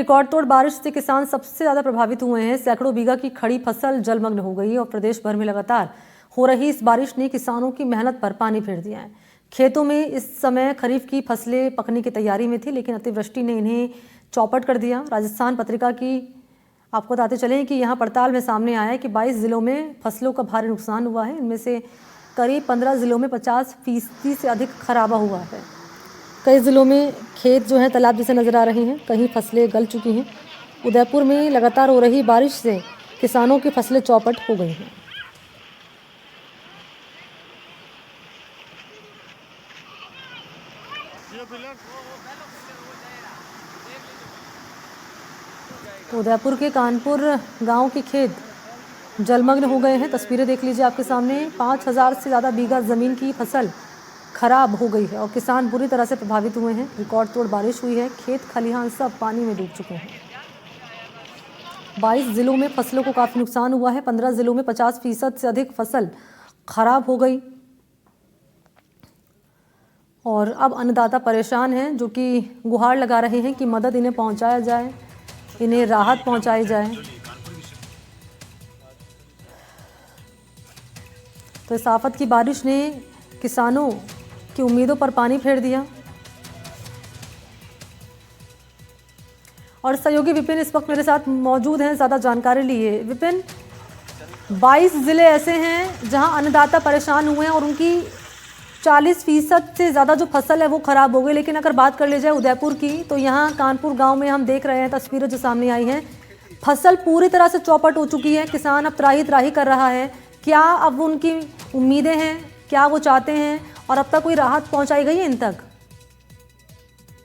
Record तोड़ बारिश से किसान सबसे ज्यादा प्रभावित हुए हैं। सैकड़ों बीघा की खड़ी फसल जलमग्न हो गई और प्रदेश भर में लगातार हो रही इस बारिश ने किसानों की मेहनत पर पानी फेर दिया है। खेतों में इस समय खरीफ की फसलें पकने की तैयारी में थी, लेकिन अतिवृष्टि ने इन्हें चौपट कर दिया। राजस्थान पत्रिका की आपको बताते चलें कि यहाँ पड़ताल में सामने आया है कि 22 जिलों में फसलों का भारी नुकसान हुआ है। इनमें से करीब 15 जिलों में 50% से अधिक खराबा हुआ है। कई जिलों में खेत जो हैं तालाब जैसे नजर आ रहे हैं, कहीं फसलें गल चुकी हैं। उदयपुर में लगातार हो रही बारिश से किसानों की फसलें चौपट हो गई हैं। उदयपुर के कानपुर गांव के खेत जलमग्न हो गए हैं। तस्वीरें देख लीजिए आपके सामने। 5000 से ज़्यादा बीघा ज़मीन की फसल खराब हो गई है और किसान बुरी तरह से प्रभावित हुए हैं। रिकॉर्ड तोड़ बारिश हुई है, खेत खलिहान सब पानी में डूब चुके हैं। 22 जिलों में फसलों को काफ़ी नुकसान हुआ है। 15 जिलों में 50% से अधिक फसल खराब हो गई और अब अन्नदाता परेशान हैं, जो कि गुहार लगा रहे हैं कि मदद इन्हें पहुंचाया जाए, इन्हें राहत पहुंचाई जाए। तो इस आफत की बारिश ने किसानों की उम्मीदों पर पानी फेर दिया। और सहयोगी विपिन इस वक्त मेरे साथ मौजूद हैं ज़्यादा जानकारी लिए। विपिन, 22 जिले ऐसे हैं जहां अन्नदाता परेशान हुए हैं और उनकी 40% से ज़्यादा जो फसल है वो ख़राब हो गई। लेकिन अगर बात कर ली जाए उदयपुर की, तो यहाँ कानपुर गांव में हम देख रहे हैं तस्वीरें जो सामने आई हैं, फसल पूरी तरह से चौपट हो चुकी है। किसान अब त्राही त्राही कर रहा है। क्या अब उनकी उम्मीदें हैं, क्या वो चाहते हैं और अब तक कोई राहत पहुंचाई गई है इन तक?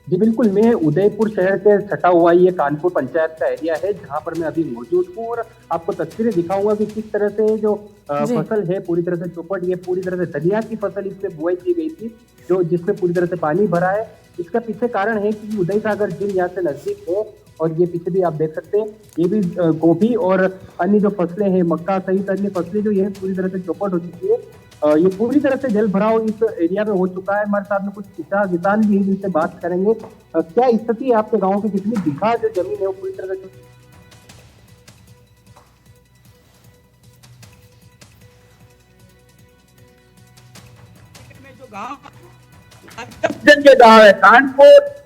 जी बिल्कुल, मैं उदयपुर शहर से सटा हुआ ये कानपुर पंचायत का एरिया है जहां पर मैं अभी मौजूद हूँ और आपको तस्वीरें दिखाऊंगा कि किस तरह से जो फसल है पूरी तरह से चौपट। ये पूरी तरह से धनिया की फसल इसमें बुआई की गई थी, जो जिसमें पूरी तरह से पानी भरा है। इसका पीछे कारण है कि उदय सागर झील यहाँ से नजदीक है और ये पीछे भी आप देख सकते हैं, ये भी गोभी और अन्य जो फसलें हैं, मक्का सहित अन्य फसलें जो ये पूरी तरह से चौपट हो चुकी है। ये पूरी तरह से जल भराव इस एरिया में हो चुका है। हमारे साथ में कुछ किसान भी हैं जिनसे बात करेंगे। क्या स्थिति है आपके गांव की? कितनी बीघा जो जमीन है वो पूरी तरह से के गाँव है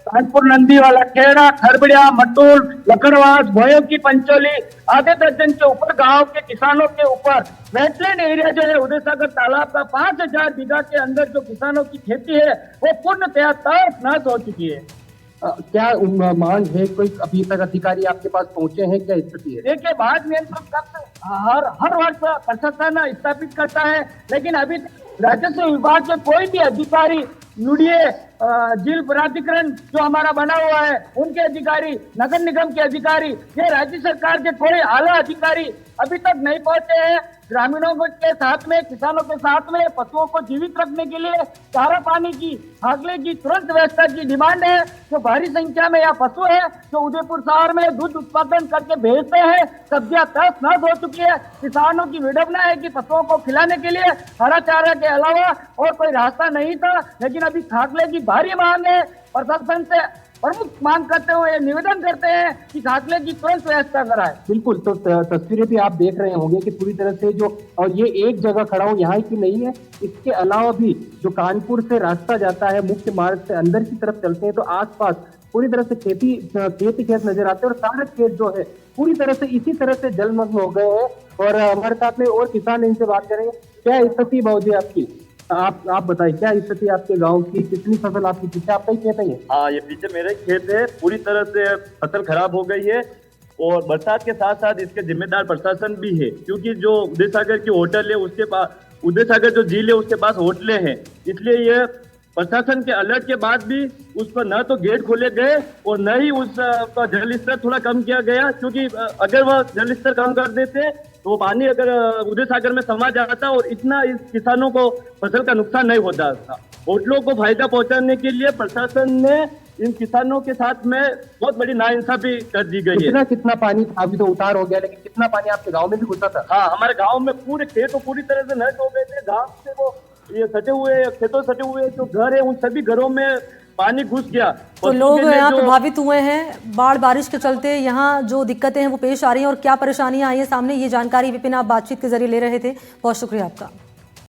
कानपुर नंदीवाला, खेड़ा, खरबड़िया, मटूल, लकड़वास, भोयों की पंचोली, आधे दर्जन के ऊपर गांव के किसानों के ऊपर वेटलैंड एरिया जो है उदय सागर तालाब का 5000 बीघा के अंदर जो किसानों की खेती है वो पूर्णतया तहस हो चुकी है। क्या मांग है? कोई अभी तक अधिकारी आपके पास पहुंचे हैं? क्या स्थिति है? देखिए, बाढ़ नियंत्रण कक्ष हर वर्ष प्रशासन स्थापित करता है, लेकिन अभी राजस्व विभाग के कोई भी अधिकारी, नुडिये जिल प्राधिकरण जो हमारा बना हुआ है उनके अधिकारी, नगर निगम के अधिकारी, ये राज्य सरकार के कोई आला अधिकारी अभी तक नहीं पहुंचे हैं। ग्रामीणों के साथ में, किसानों के साथ में पशुओं को जीवित रखने के लिए चारा पानी की, फागले की तुरंत व्यवस्था की डिमांड है। जो भारी संख्या में यहाँ पशु है जो उदयपुर शहर में दूध उत्पादन करके भेजते हैं, सब्जियां तहस नहस हो चुकी है। किसानों की विडंबना है कि पशुओं को खिलाने के लिए हरा चारा के अलावा और कोई रास्ता नहीं था, लेकिन अभी खागले की भारी मांग है। प्रशासन से प्रमुख मांग करते हुए निवेदन करते हैं कि खागले की तुरंत व्यवस्था कराए। बिल्कुल, तो तस्वीरें भी आप देख रहे होंगे कि पूरी तरह से जो, और ये एक जगह खड़ा हूँ यहाँ की नहीं है, इसके अलावा भी जो कानपुर से रास्ता जाता है मुख्य मार्ग से अंदर की तरफ चलते हैं तो आसपास पूरी तरह से खेत नजर आते हैं और सारे खेत जो है पूरी तरह से इसी तरह से जलमग्न हो गए हैं। और हमारे साथ में और किसान, इनसे बात करेंगे। क्या स्थिति बाबूजी आपकी? आप बताइए, क्या स्थिति आपके गांव की? कितनी फसल आपकी? पीछे आपका ही खेत है? हाँ, ये पीछे मेरे खेत है। पूरी तरह से फसल खराब हो गई है और बरसात के साथ साथ इसके जिम्मेदार प्रशासन भी है, क्योंकि जो उदय सागर की होटल है उसके पास, उदय सागर जो झील है उसके पास होटलें हैं, इसलिए ये प्रशासन के अलर्ट के बाद भी उस पर न तो गेट खोले गए और न ही उसका जल स्तर थोड़ा कम किया गया, क्योंकि अगर वह जल स्तर कम कर देते तो वो पानी अगर उदय सागर में समा जाता और इतना इस किसानों को फसल का नुकसान नहीं होता था। होटलों को फायदा पहुंचाने के लिए प्रशासन ने इन किसानों के साथ में बहुत बड़ी नाइंसाफी कर दी गई है। कितना पानी? अभी तो उतार हो गया, लेकिन कितना पानी आपके गाँव में भी घुसा था? हाँ, हमारे गाँव में पूरे खेत तो पूरी तरह से नष्ट हो गए थे। गाँव से वो ये सटे हुए खेतों सटे हुए जो घर है उन सभी घरों में पानी घुस गया। तो लोग यहाँ प्रभावित हुए हैं बाढ़ बारिश के चलते, यहाँ जो दिक्कतें हैं वो पेश आ रही हैं और क्या परेशानियां आई हैं सामने, ये जानकारी विपिन आप बातचीत के जरिए ले रहे थे, बहुत शुक्रिया आपका।